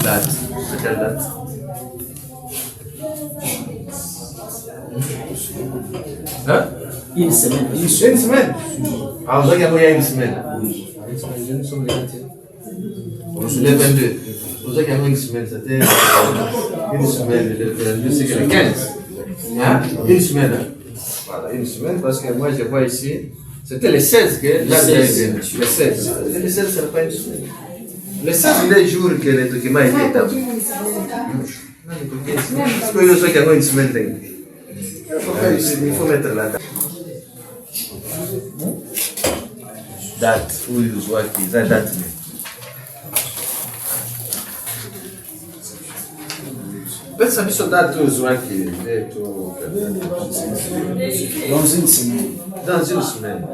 Date. C'est quelle date? Hein? Une semaine. Une semaine? Ah, vous avez envoyé une semaine. Nous sommes le 21. On se lève 22. Vous avez envoyé une semaine, c'était une semaine. Le 22, c'est le 15. Hein? Une semaine. Voilà, une semaine, parce que moi je vois ici, c'était le 16 que là, le 16. Le 16, ce n'est pas une semaine. Le 16, c'est les jours que le document était établi. Parce que je sais qu'il y a une semaine. Il faut mettre la date. Date, où ils voient qu'ils ont date. Peut-être que ça date où ils voient qu'il est tout. Dans une semaine. Dans une semaine.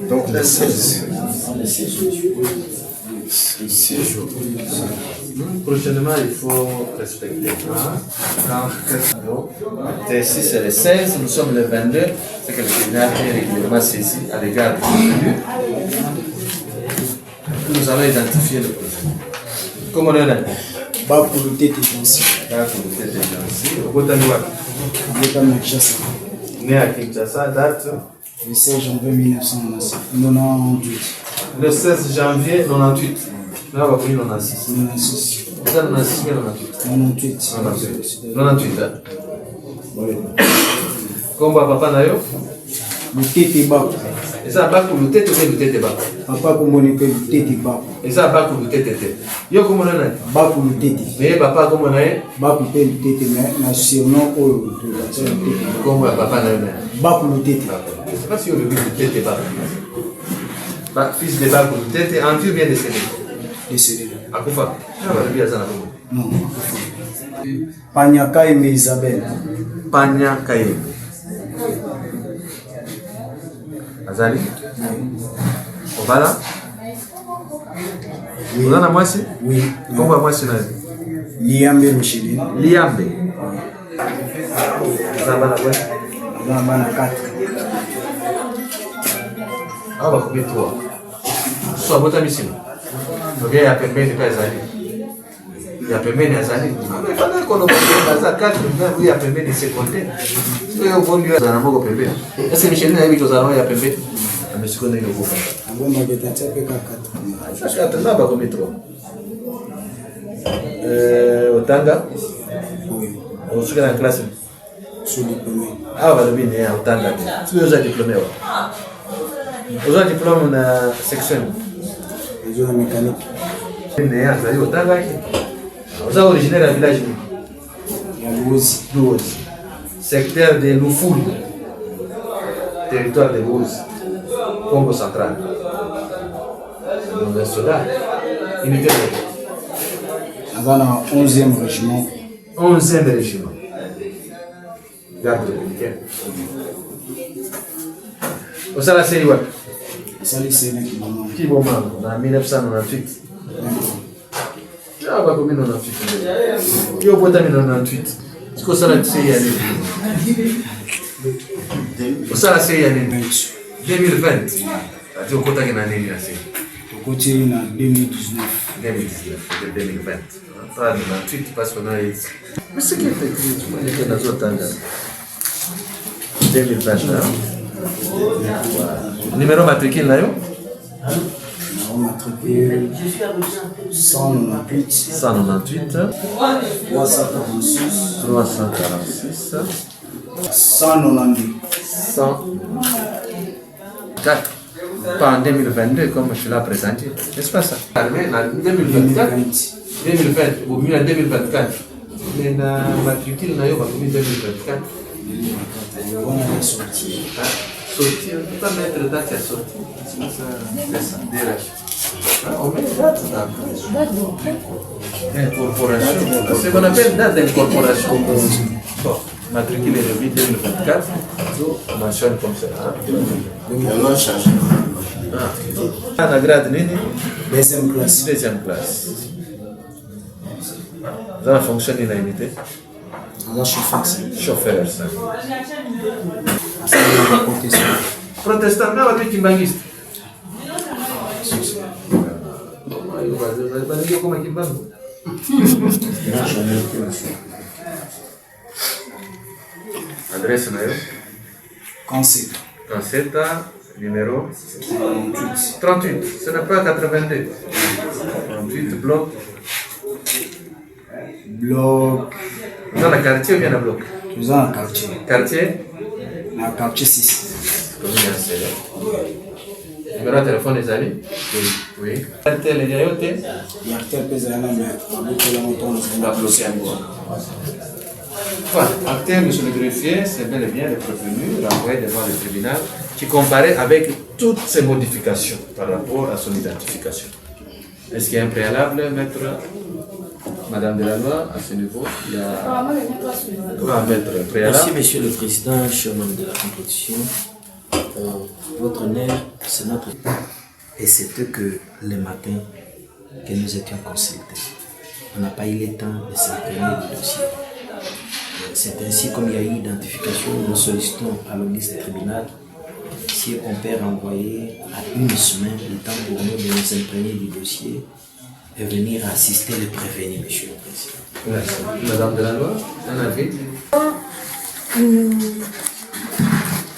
Donc le 16. Le 16 jours. Prochainement, il faut respecter. Ici, c'est le 16, nous sommes le 22. C'est que le tribunal est régulièrement saisi à l'égard du contenu. Nous allons identifier le projet. Comment on est? Bas pour le tête aussi. Bas pour le tête aussi. Au Botaniwa. Né à Kinshasa, date le 16 janvier 1998. Le 16 janvier 98. Là, on va prendre 96. 96. Vous avez 96 98. 98. 98. Oui. Comment papa n'a eu? Le tête bas. Et ça va pour le tête ou le tête bas? Papa pour mon épée, le tête bas. Et ça va pour le tête. Yo comment on a? Bas pour le tête. Mais papa comment on a? Bas pour le tête, mais na surnom ou comment papa n'a eu? Bas pour le tête. Je ne sais pas si on le dit le tête bas. Fils de bas pour le tête, Andrew vient de décéder. Décédé. Akufa. Ah, va le bien ça. Non. Panyaka et Isabelle. Panyaka et Azali. Obala. Oui. Vous en avez moi aussi? Oui. Comment moi aussi? Liambe Micheline. Liambe. Zabala ouais. Zabala 4. Ah, bah combien toi? Soit votre mission. Donc il y a permis de faire Azali. Il y a permis d'Azali. Mais pendant qu'on a fait 4, il y a permis de se compter. Il y a un bon lieu à un permis. Est-ce que Micheline a vu que il y a permis? Je suis connu le groupe. Avant ma détention, il y a 4. 4 là, bah combien toi? Otanga? Oui. On se dans la classe. Je suis diplômé. Ah, on va le venir à Otanga. Tu es déjà diplômé. Vous avez un diplôme dans la section? Je suis mécanique. Vous êtes originaire du village? Il y a Louzi. Secteur de Loufoul, territoire de Louzi, Congo central. Nous sommes soldats. Unité de Avant le 11e régiment. 11e régiment. Garde républicaine. Au Sala Seyiwa. Sali Séné qui maman. Qui bon en 1998. Ah, bah combien 98? Yo, bon, 1998. Est-ce que ça l'a essayé au Sala Seyiwa 2020. Tu as compté une année ici. Au côté en 2019. 2020. Pas 98 parce qu'on a eu. Mais c'est qui est écrit? Moi, j'ai dans autres temps. 2020. Numéro matricule là? Matricule 198. 198. 346. 346. 192. 104. Pas en 2022 comme je l'ai présenté. N'est-ce pas ça? En 2024. 2020. Ou mieux en 2024. Mais la matricule n'a pas commis 2024. On a sorti. Sortir, on ne peut pas mettre date à sortir. Sinon ça dérache. On met date d'incorporation. C'est ce qu'on appelle date d'incorporation. Bon, matricule est de 2024. On mentionne comme ça. On a changé. La grade nini? Deuxième classe. Deuxième classe. Vous avez fonctionné dans l'unité? On a chauffeur. Chauffeur, ça. Protestant. Protestant, mais avec Kimbangiste. Adresse, Nayo. Conseil. Canceta, numéro 38. Ce n'est pas 82. 38, bloc. Bloc. Dans le quartier ou bien le bloc? Nous avons un quartier. Quartier? Un quartier 6. Numéro de téléphone des amis? Oui. Quartier, les gaiotes? Il y a tel pays à la mer. La bloqué à moi. Voilà, acteur, monsieur le greffier, c'est bel et bien le prévenu renvoyé devant le tribunal qui comparait avec toutes ces modifications par rapport à son identification. Est-ce qu'il y a un préalable, maître Madame de la Loi, à ce niveau? Il y a maître un préalable. Merci, monsieur le président, cher membre de la compétition. Votre honneur, c'est notre. Et c'était que le matin que nous étions consultés. On n'a pas eu le temps de s'imprégner du dossier. C'est ainsi, comme il y a eu identification, nous sollicitons à l'office du tribunal si on peut renvoyer à une semaine le temps pour nous de nous imprégner du dossier et venir assister le prévenu, monsieur le président. Merci. Madame de la Loi, un avis?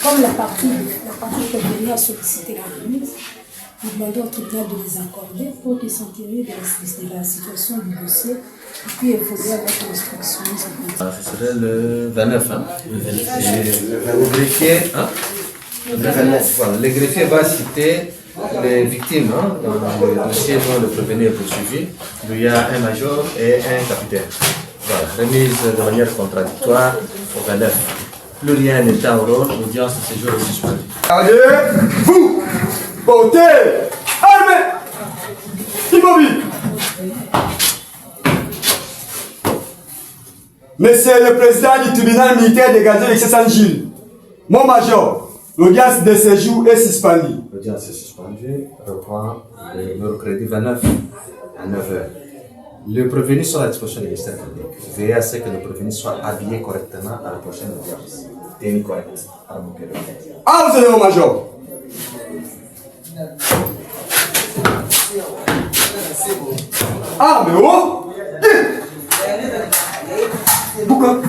Comme la partie prévenue a sollicité la remise, nous demandons au tribunal de les accorder pour qu'ils s'en tirent de la situation du dossier et puis évoluer avec l'instruction. Ce serait le 29, hein? Le 29. Et le greffier, hein? Voilà, le greffier va citer les victimes hein, dans le dossier dont le prévenu est poursuivi. Il y a un major et un capitaine. Voilà, remise de manière contradictoire au 29. Plus rien n'est en rôle, l'audience de séjour est suspendue. Allez-vous porter armée immobile. Monsieur le président du tribunal militaire dégagé de Saint-Gilles, mon major, l'audience de séjour est suspendue. L'audience est suspendue, reprend le mercredi 29 à 9h. Le prévenu sera à la disposition du ministère public. Veillez à ce que le prévenu soit habillé correctement à la prochaine audience. Tenue correcte. Ah, vous êtes mon major. Ah, mais oh! Pourquoi?